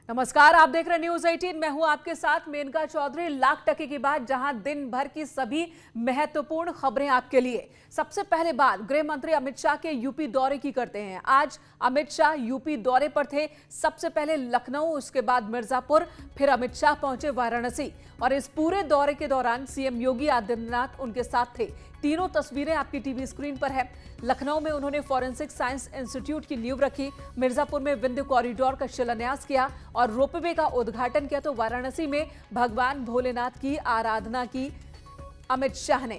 नमस्कार, आप देख रहे न्यूज 18। मैं हूं आपके साथ मेनका चौधरी। लाख टके की बात, जहां दिन भर की सभी महत्वपूर्ण खबरें आपके लिए। सबसे पहले बात गृह मंत्री अमित शाह के यूपी दौरे की करते हैं। आज अमित शाह यूपी दौरे पर थे। सबसे पहले लखनऊ, उसके बाद मिर्जापुर, फिर अमित शाह पहुंचे वाराणसी। और इस पूरे दौरे के दौरान सीएम योगी आदित्यनाथ उनके साथ थे। तीनों तस्वीरें आपकी टीवी स्क्रीन पर है। लखनऊ में उन्होंने फॉरेंसिक साइंस इंस्टीट्यूट की नींव रखी, मिर्जापुर में विंध्य कॉरिडोर का शिलान्यास किया और रोपवे का उद्घाटन किया। तो वाराणसी में भगवान भोलेनाथ की आराधना की अमित शाह ने।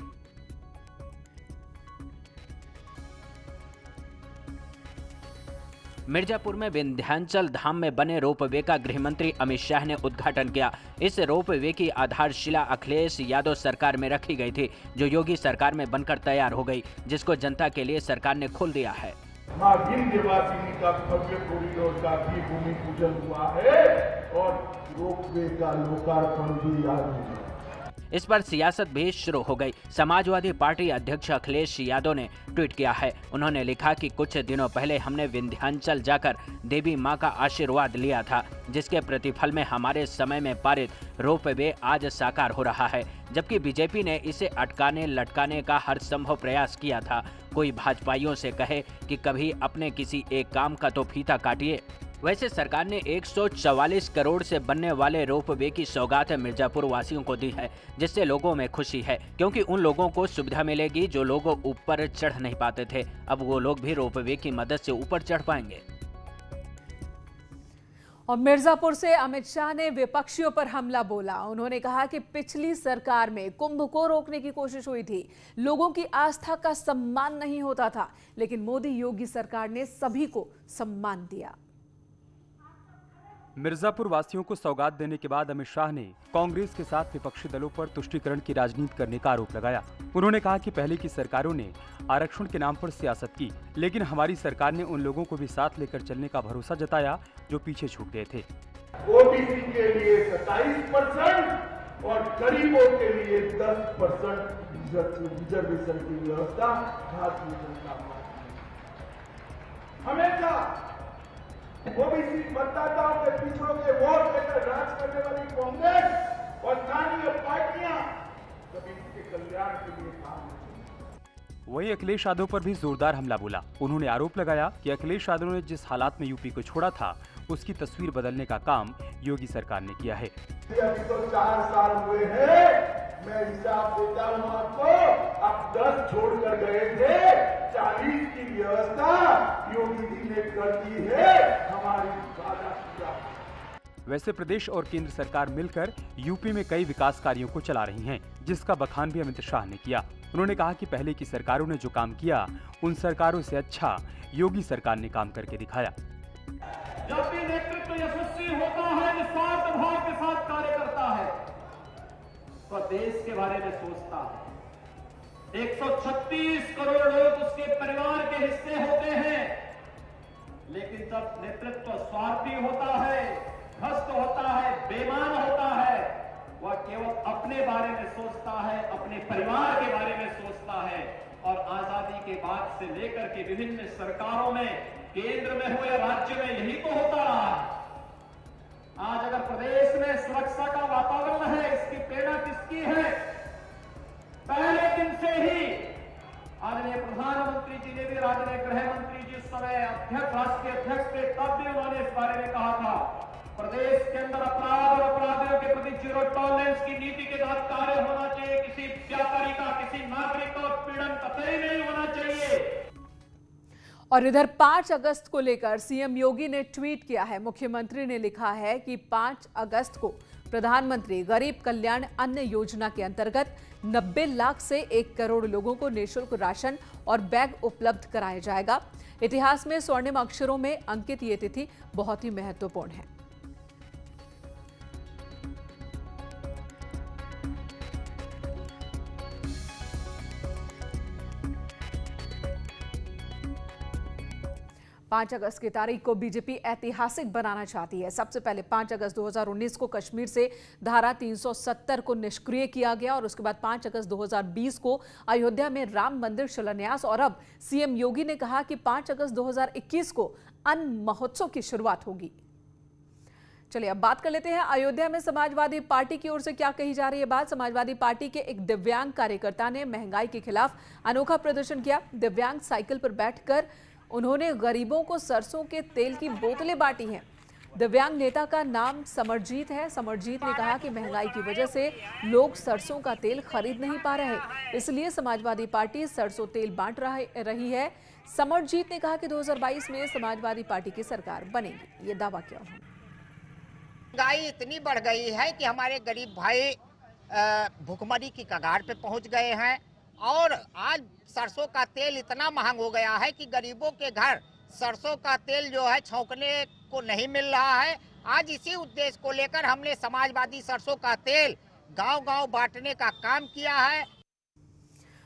मिर्जापुर में विंध्याचल धाम में बने रोपवे का गृहमंत्री अमित शाह ने उद्घाटन किया। इस रोपवे की आधारशिला अखिलेश यादव सरकार में रखी गई थी, जो योगी सरकार में बनकर तैयार हो गई, जिसको जनता के लिए सरकार ने खोल दिया है। मां विंध्यवासिनी का भव्य कॉरिडोर का भी भूमि पूजन हुआ है और रोपवे का लोकार्पण भी आज हुआ। इस पर सियासत भी शुरू हो गई। समाजवादी पार्टी अध्यक्ष अखिलेश यादव ने ट्वीट किया है। उन्होंने लिखा कि कुछ दिनों पहले हमने विंध्याचल जाकर देवी मां का आशीर्वाद लिया था, जिसके प्रतिफल में हमारे समय में पारित रोपवे आज साकार हो रहा है, जबकि बीजेपी ने इसे अटकाने लटकाने का हर संभव प्रयास किया था। कोई भाजपाइयों से कहे कि कभी अपने किसी एक काम का तो फीता काटिए। वैसे सरकार ने 144 करोड़ से बनने वाले रोपवे की सौगात मिर्जापुर वासियों को दी है, जिससे लोगों में खुशी है, क्योंकि उन लोगों को सुविधा मिलेगी जो लोग ऊपर चढ़ नहीं पाते थे। अब वो लोग भी रोपवे की मदद से ऊपर चढ़ पाएंगे। और मिर्जापुर से अमित शाह ने विपक्षियों पर हमला बोला। उन्होंने कहा कि पिछली सरकार में कुंभ को रोकने की कोशिश हुई थी, लोगों की आस्था का सम्मान नहीं होता था, लेकिन मोदी योगी सरकार ने सभी को सम्मान दिया। मिर्जापुर वासियों को सौगात देने के बाद अमित शाह ने कांग्रेस के साथ विपक्षी दलों पर तुष्टीकरण की राजनीति करने का आरोप लगाया। उन्होंने कहा कि पहले की सरकारों ने आरक्षण के नाम पर सियासत की, लेकिन हमारी सरकार ने उन लोगों को भी साथ लेकर चलने का भरोसा जताया जो पीछे छूट गए थे। ओबीसी के लिए 27% और गरीबों के लिए 10% रिजर्वेशन की व्यवस्था भारतीय जनता पार्टी हमेशा ओबीसी मतदाताओं के पिछड़ों के वोट लेकर राज करने वाली कांग्रेस और स्थानीय पार्टियां कभी इसके कल्याण के लिए काम नहीं। वहीं अखिलेश यादव पर भी जोरदार हमला बोला। उन्होंने आरोप लगाया कि अखिलेश यादव ने जिस हालात में यूपी को छोड़ा था, उसकी तस्वीर बदलने का काम योगी सरकार ने किया है। अभी तो 4 साल हुए हैं, मैं हिसाब देता हूं आपको। अब 10 छोड़कर गए थे, 40 की व्यवस्था योगी जी ने कर दी है। हमारी वादा पूरा। वैसे प्रदेश और केंद्र सरकार मिलकर यूपी में कई विकास कार्यों को चला रही हैं, जिसका बखान भी अमित शाह ने किया। उन्होंने कहा कि पहले की सरकारों ने जो काम किया, उन सरकारों से अच्छा योगी सरकार ने काम करके दिखाया। जब भी नेतृत्व यशस्वी होता है, निस्वार्थ भाव के साथ कार्य करता है, तो देश के बारे में सोचता है। 136 करोड़ लोग उसके परिवार के हिस्से होते हैं, लेकिन जब नेतृत्व स्वार्थी होता है, भ्रष्ट होता है, बेईमान होता है, वह केवल अपने बारे में सोचता है, अपने परिवार के बारे में सोचता है। और आजादी के बाद से लेकर के विभिन्न सरकारों में, केंद्र में हो या राज्य में, यही तो होता रहा है। आज अगर प्रदेश में सुरक्षा का वातावरण है, इसकी प्रेरणा किसकी है? पहले दिन से ही आदरणीय प्रधानमंत्री जी ने भी, आदरणीय गृह मंत्री जिस समय अध्यक्ष, राष्ट्रीय अध्यक्ष थे, तब भी उन्होंने इस बारे में कहा था, प्रदेश के अंदर अपराध और अपराधियों के प्रति जीरो टॉलरेंस की नीति के तहत कार्य होना चाहिए। किसी व्यापारी का, किसी नागरिक का उत्पीड़न कतई नहीं होना चाहिए। और इधर 5 अगस्त को लेकर सीएम योगी ने ट्वीट किया है। मुख्यमंत्री ने लिखा है कि 5 अगस्त को प्रधानमंत्री गरीब कल्याण अन्न योजना के अंतर्गत 90 लाख से 1 करोड़ लोगों को निःशुल्क राशन और बैग उपलब्ध कराया जाएगा। इतिहास में स्वर्णिम अक्षरों में अंकित ये तिथि बहुत ही महत्वपूर्ण है। पांच अगस्त की तारीख को बीजेपी ऐतिहासिक बनाना चाहती है। सबसे पहले 5 अगस्त 2019 को कश्मीर से धारा 370 को निष्क्रिय किया गया और उसके बाद 5 अगस्त 2020 को अयोध्या में राम मंदिर शिलान्यास। और अब सीएम योगी ने कहा कि 5 अगस्त 2021 को अन्न महोत्सव की शुरुआत होगी। चलिए अब बात कर लेते हैं अयोध्या में समाजवादी पार्टी की ओर से क्या कही जा रही है बात। समाजवादी पार्टी के एक दिव्यांग कार्यकर्ता ने महंगाई के खिलाफ अनोखा प्रदर्शन किया। दिव्यांग साइकिल पर बैठकर उन्होंने गरीबों को सरसों के तेल की बोतलें बांटी हैं। दिव्यांग नेता का नाम समरजीत है। समरजीत ने कहा कि महंगाई की वजह से लोग सरसों का तेल खरीद नहीं पा रहे, इसलिए समाजवादी पार्टी सरसों तेल बांट रही है। समरजीत ने कहा कि 2022 में समाजवादी पार्टी की सरकार बनेगी, ये दावा किया उन्होंने। महंगाई इतनी बढ़ गई है कि हमारे गरीब भाई भुखमरी की कगार पे पहुंच गए हैं और आज सरसों का तेल इतना महंग हो गया है कि गरीबों के घर सरसों का तेल जो है छौंकने को नहीं मिल रहा है। आज इसी उद्देश्य को लेकर हमने समाजवादी सरसों का तेल गांव-गांव बांटने का काम किया है।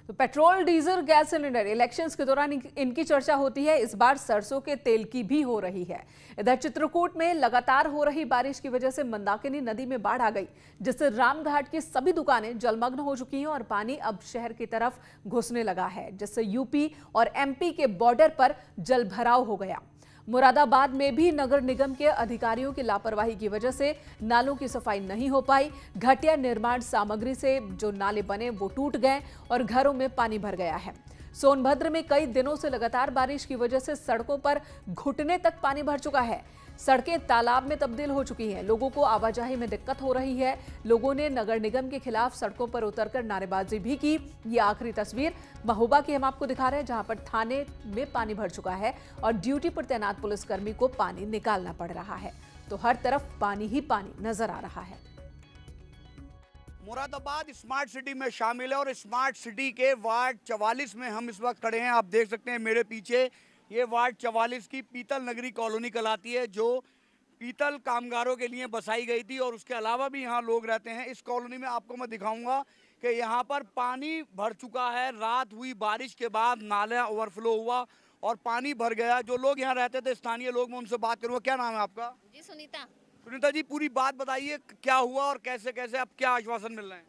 तो petrol, diesel, gas cylinder elections के दौरान इनकी चर्चा होती है। इस बार सरसों के तेल की भी हो रही है। इधर चित्रकूट में लगातार हो रही बारिश की वजह से मंदाकिनी नदी में बाढ़ आ गई, जिससे रामघाट की सभी दुकानें जलमग्न हो चुकी हैं और पानी अब शहर की तरफ घुसने लगा है, जिससे यूपी और एमपी के बॉर्डर पर जलभराव हो गया। मुरादाबाद में भी नगर निगम के अधिकारियों की लापरवाही की वजह से नालों की सफाई नहीं हो पाई। घटिया निर्माण सामग्री से जो नाले बने वो टूट गए और घरों में पानी भर गया है। सोनभद्र में कई दिनों से लगातार बारिश की वजह से सड़कों पर घुटने तक पानी भर चुका है। सड़कें तालाब में तब्दील हो चुकी हैं। लोगों को आवाजाही में दिक्कत हो रही है। लोगों ने नगर निगम के खिलाफ सड़कों पर उतरकर नारेबाजी भी की। ये आखिरी तस्वीर महोबा की हम आपको दिखा रहे हैं, जहां पर थाने में पानी भर चुका है और ड्यूटी पर तैनात पुलिसकर्मी को पानी निकालना पड़ रहा है। तो हर तरफ पानी ही पानी नजर आ रहा है। मुरादाबाद स्मार्ट सिटी में शामिल है और स्मार्ट सिटी के वार्ड 44 में हम इस वक्त खड़े हैं। आप देख सकते हैं मेरे पीछे, ये वार्ड 44 की पीतल नगरी कॉलोनी कहलाती है, जो पीतल कामगारों के लिए बसाई गई थी और उसके अलावा भी यहाँ लोग रहते हैं। इस कॉलोनी में आपको मैं दिखाऊंगा कि यहाँ पर पानी भर चुका है। रात हुई बारिश के बाद नाला ओवरफ्लो हुआ और पानी भर गया। जो लोग यहाँ रहते थे, स्थानीय लोग, मैं उनसे बात करूँगा। क्या नाम है आपका? जी सुनीता। सुनीता जी, पूरी बात बताइए, क्या हुआ और कैसे कैसे अब क्या आश्वासन मिल रहे हैं?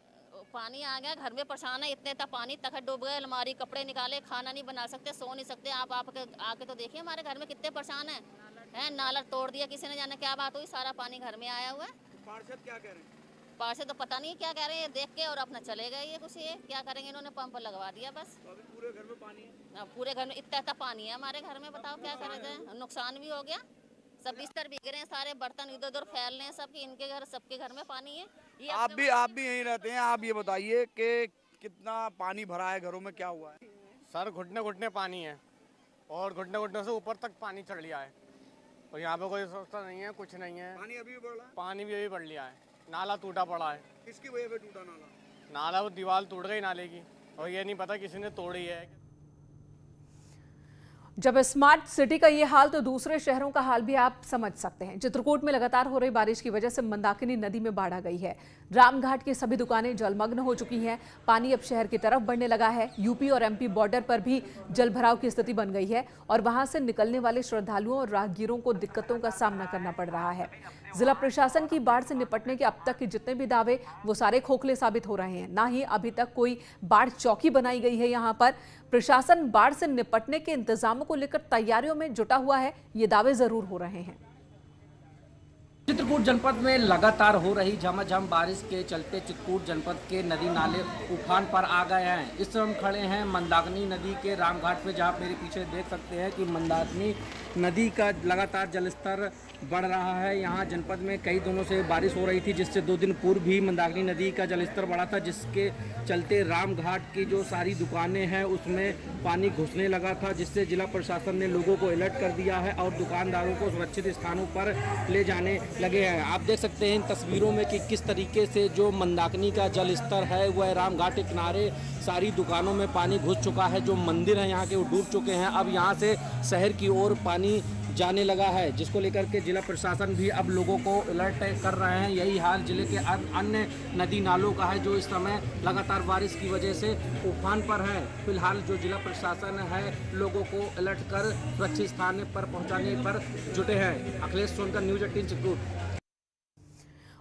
पानी आ गया, घर में परेशान है, इतने तक पानी तक डूब गए, अलमारी कपड़े निकाले, खाना नहीं बना सकते, सो नहीं सकते। आप आके तो देखिए हमारे घर में कितने परेशान हैं। नाला तोड़ दिया किसी ने, जाने क्या बात हुई, सारा पानी घर में आया हुआ है। पार्षद क्या कह रहे हैं? पार्षद तो पता नहीं क्या कह रहे हैं, देख के और अपना चले गए। ये कुछ ये क्या करेंगे, इन्होंने पंप लगवा दिया बस। तो अभी पूरे घर में पानी है? पूरे घर में इतना पानी है हमारे घर में, बताओ क्या करें। नुकसान भी हो गया, सब बिस्तर बिक रहे हैं, सारे बर्तन इधर उधर फैल रहे हैं, सबके इनके घर सबके घर में पानी है। ये आप भी यहीं रहते हैं, आप ये बताइए कि कितना पानी भरा है घरों में, क्या हुआ है? सर घुटने घुटने पानी है और घुटने घुटने से ऊपर तक पानी चढ़ लिया है और यहाँ पे कोई व्यवस्था नहीं है, कुछ नहीं है। पानी अभी भी बढ़ रहा है? पानी भी अभी बढ़ लिया है। नाला टूटा पड़ा है। किसकी वजह पे टूटा नाला? नाला वो दीवार टूट गई नाले की और ये नहीं पता किसी ने तोड़ी है। जब स्मार्ट सिटी का ये हाल, तो दूसरे शहरों का हाल भी आप समझ सकते हैं। चित्रकूट में लगातार हो रही बारिश की वजह से मंदाकिनी नदी में बाढ़ आ गई है। रामघाट की सभी दुकानें जलमग्न हो चुकी हैं। पानी अब शहर की तरफ बढ़ने लगा है। यूपी और एमपी बॉर्डर पर भी जलभराव की स्थिति बन गई है और वहां से निकलने वाले श्रद्धालुओं और राहगीरों को दिक्कतों का सामना करना पड़ रहा है। जिला प्रशासन की बाढ़ से निपटने के अब तक के जितने भी दावे, वो सारे खोखले साबित हो रहे हैं। ना ही अभी तक कोई बाढ़ चौकी बनाई गई है। यहाँ पर प्रशासन बाढ़ से निपटने के इंतजामों को लेकर तैयारियों में जुटा हुआ है, ये दावे जरूर हो रहे हैं। चित्रकूट जनपद में लगातार हो रही झमाझम बारिश के चलते चित्रकूट जनपद के नदी नाले उफान पर आ गए हैं। इस समय हम खड़े हैं मंदाकिनी नदी के रामघाट पे, जहाँ मेरे पीछे देख सकते हैं कि मंदाकिनी नदी का लगातार जलस्तर बढ़ रहा है। यहाँ जनपद में कई दिनों से बारिश हो रही थी, जिससे 2 दिन पूर्व भी मंदाकिनी नदी का जलस्तर बढ़ा था, जिसके चलते रामघाट की जो सारी दुकानें हैं उसमें पानी घुसने लगा था, जिससे जिला प्रशासन ने लोगों को अलर्ट कर दिया है और दुकानदारों को सुरक्षित स्थानों पर ले जाने लगे हैं। आप देख सकते हैं इन तस्वीरों में कि किस तरीके से जो मंदाकिनी का जल स्तर है वह रामघाट के किनारे सारी दुकानों में पानी घुस चुका है। जो मंदिर हैं यहाँ के वो डूब चुके हैं। अब यहाँ से शहर की ओर पानी जाने लगा है, जिसको लेकर के जिला प्रशासन भी अब लोगों को अलर्ट कर रहे हैं। यही हाल जिले के अन्य नदी नालों का है, जो इस समय लगातार बारिश की वजह से उफान पर है। फिलहाल जो जिला प्रशासन है लोगों को अलर्ट कर सुरक्षित स्थान पर पहुंचाने पर जुटे हैं। अखिलेश सोनकर, न्यूज़ 18 चित्रकूट।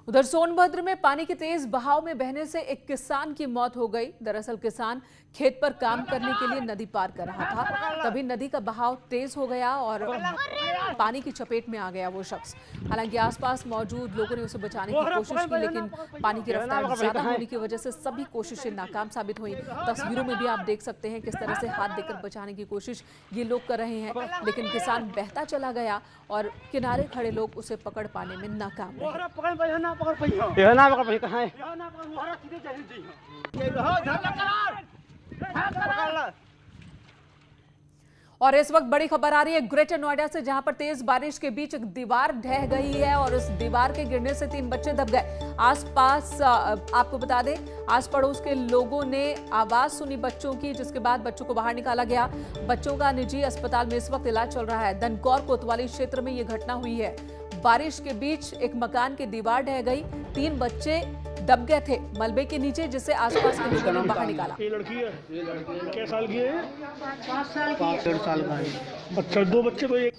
उधर सोनभद्र में पानी के तेज बहाव में बहने से एक किसान की मौत हो गई। दरअसल किसान खेत पर काम करने के लिए नदी पार कर रहा था, तभी नदी का बहाव तेज हो गया और पानी की चपेट में आ गया वो शख्स। हालांकि आसपास मौजूद लोगों ने उसे बचाने की कोशिश की, लेकिन पानी की रफ्तार ज्यादा होने की वजह से सभी कोशिशें नाकाम साबित हुई। तस्वीरों में भी आप देख सकते हैं किस तरह से हाथ देकर बचाने की कोशिश ये लोग कर रहे हैं, लेकिन किसान बहता चला गया और किनारे खड़े लोग उसे पकड़ पाने में नाकाम रहे। और इस वक्त बड़ी खबर आ रही है ग्रेटर नोएडा से, जहां पर तेज बारिश के बीच एक दीवार ढह गई है और उस दीवार के गिरने से 3 बच्चे दब गए। आसपास आपको बता दें, आस पड़ोस के लोगों ने आवाज सुनी बच्चों की, जिसके बाद बच्चों को बाहर निकाला गया। बच्चों का निजी अस्पताल में इस वक्त इलाज चल रहा है। दनकौर कोतवाली क्षेत्र में ये घटना हुई है। बारिश के बीच एक मकान की दीवार ढह गई, 3 बच्चे दब गए थे मलबे के नीचे, जिसे आसपास के लोगों ने बाहर निकाला। ये लड़की है, क्या साल की है? 5 साल का है। अच्छा, 2 बच्चे तो एक।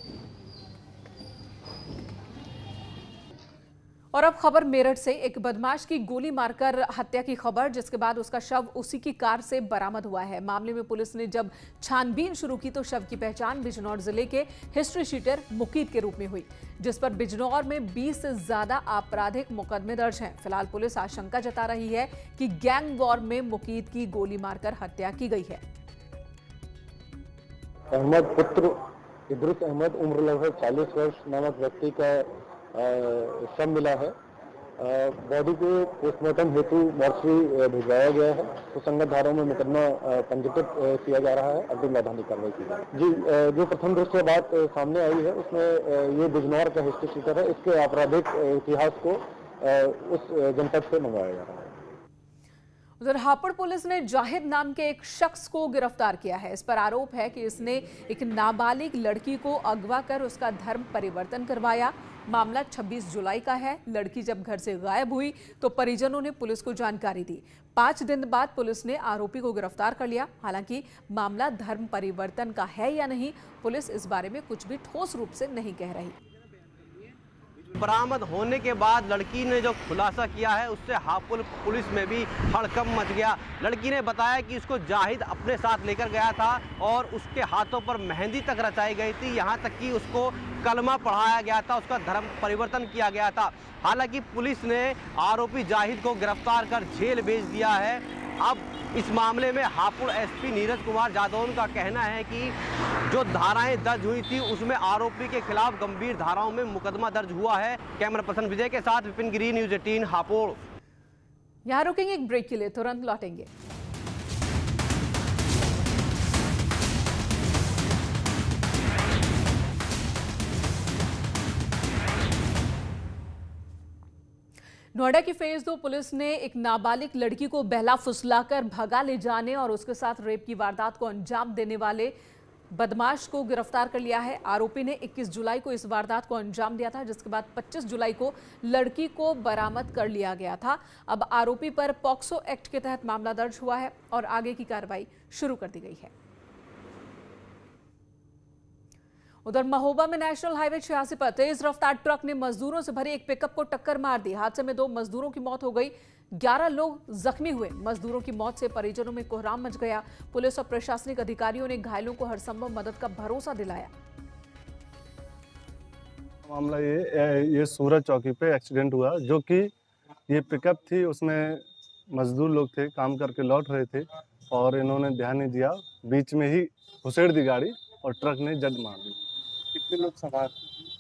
और अब खबर मेरठ से, एक बदमाश की गोली मारकर हत्या की खबर, जिसके बाद उसका शव उसी की कार से बरामद हुआ है। मामले में पुलिस ने जब छानबीन शुरू की तो शव की पहचान बिजनौर जिले के हिस्ट्री शीटर मुकीद के रूप में हुई, जिस पर बिजनौर में 20 से ज्यादा आपराधिक मुकदमे दर्ज हैं। फिलहाल पुलिस आशंका जता रही है कि गैंग वॉर में मुकीद की गोली मारकर हत्या की गई है। अहमद पुत्र इदरुस अहमद उम्र लगभग 40 वर्ष नामक व्यक्ति का शव मिला है। बॉडी को पोस्टमार्टम हेतु मॉर्चरी भिजवाया गया है। तो संगत धाराओं में मुकदमा पंजीकृत किया जा रहा है। अग्रिम वैधानिक कार्रवाई की जाएगी। जी, जो प्रथम दृष्टया बात सामने आई है उसमें ये बिजनौर का हिस्ट्री शीटर है। इसके आपराधिक इतिहास को उस जनपद से मंगवाया जा रहा है। उधर हापुड़ पुलिस ने जाहिद नाम के एक शख्स को गिरफ्तार किया है। इस पर आरोप है कि इसने एक नाबालिग लड़की को अगवा कर उसका धर्म परिवर्तन करवाया। मामला 26 जुलाई का है। लड़की जब घर से गायब हुई तो परिजनों ने पुलिस को जानकारी दी। 5 दिन बाद पुलिस ने आरोपी को गिरफ्तार कर लिया। हालांकि मामला धर्म परिवर्तन का है या नहीं, पुलिस इस बारे में कुछ भी ठोस रूप से नहीं कह रही। बरामद होने के बाद लड़की ने जो खुलासा किया है उससे हापुड़ पुलिस में भी हड़कंप मच गया। लड़की ने बताया कि उसको जाहिद अपने साथ लेकर गया था और उसके हाथों पर मेहंदी तक रचाई गई थी, यहाँ तक कि उसको कलमा पढ़ाया गया था, उसका धर्म परिवर्तन किया गया था। हालांकि पुलिस ने आरोपी जाहिद को गिरफ्तार कर जेल भेज दिया है। अब इस मामले में हापुड़ एसपी नीरज कुमार जादौन का कहना है कि जो धाराएं दर्ज हुई थी उसमें आरोपी के खिलाफ गंभीर धाराओं में मुकदमा दर्ज हुआ है। कैमरा पर्सन विजय के साथ विपिन गिरी, न्यूज 18 हापुड़। यहाँ रुकेंगे एक ब्रेक के लिए, तुरंत लौटेंगे। नोएडा की फेज 2 पुलिस ने एक नाबालिग लड़की को बहला फुसलाकर भगा ले जाने और उसके साथ रेप की वारदात को अंजाम देने वाले बदमाश को गिरफ्तार कर लिया है। आरोपी ने 21 जुलाई को इस वारदात को अंजाम दिया था, जिसके बाद 25 जुलाई को लड़की को बरामद कर लिया गया था। अब आरोपी पर पॉक्सो एक्ट के तहत मामला दर्ज हुआ है और आगे की कार्रवाई शुरू कर दी गई है। उधर महोबा में नेशनल हाईवे 86 पर तेज रफ्तार ट्रक ने मजदूरों से भरी एक पिकअप को टक्कर मार दी। हादसे में 2 मजदूरों की मौत हो गई, 11 लोग जख्मी हुए। मजदूरों की मौत से परिजनों में कोहराम मच गया। पुलिस और प्रशासनिक अधिकारियों ने घायलों को हर संभव मदद का भरोसा दिलाया। मामला ये सूरज चौकी पे एक्सीडेंट हुआ, जो कि ये पिकअप थी, उसमें मजदूर लोग थे, काम करके लौट रहे थे और इन्होंने ध्यान नहीं दिया, बीच में ही घुसेड़ दी गाड़ी और ट्रक ने जड़ मार दी। कितने लोग सवार?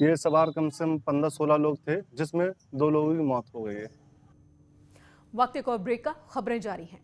ये सवार कम से कम 15-16 लोग थे, जिसमें 2 लोगों की मौत हो गई है। वक्त एक और ब्रेक का, खबरें जारी हैं।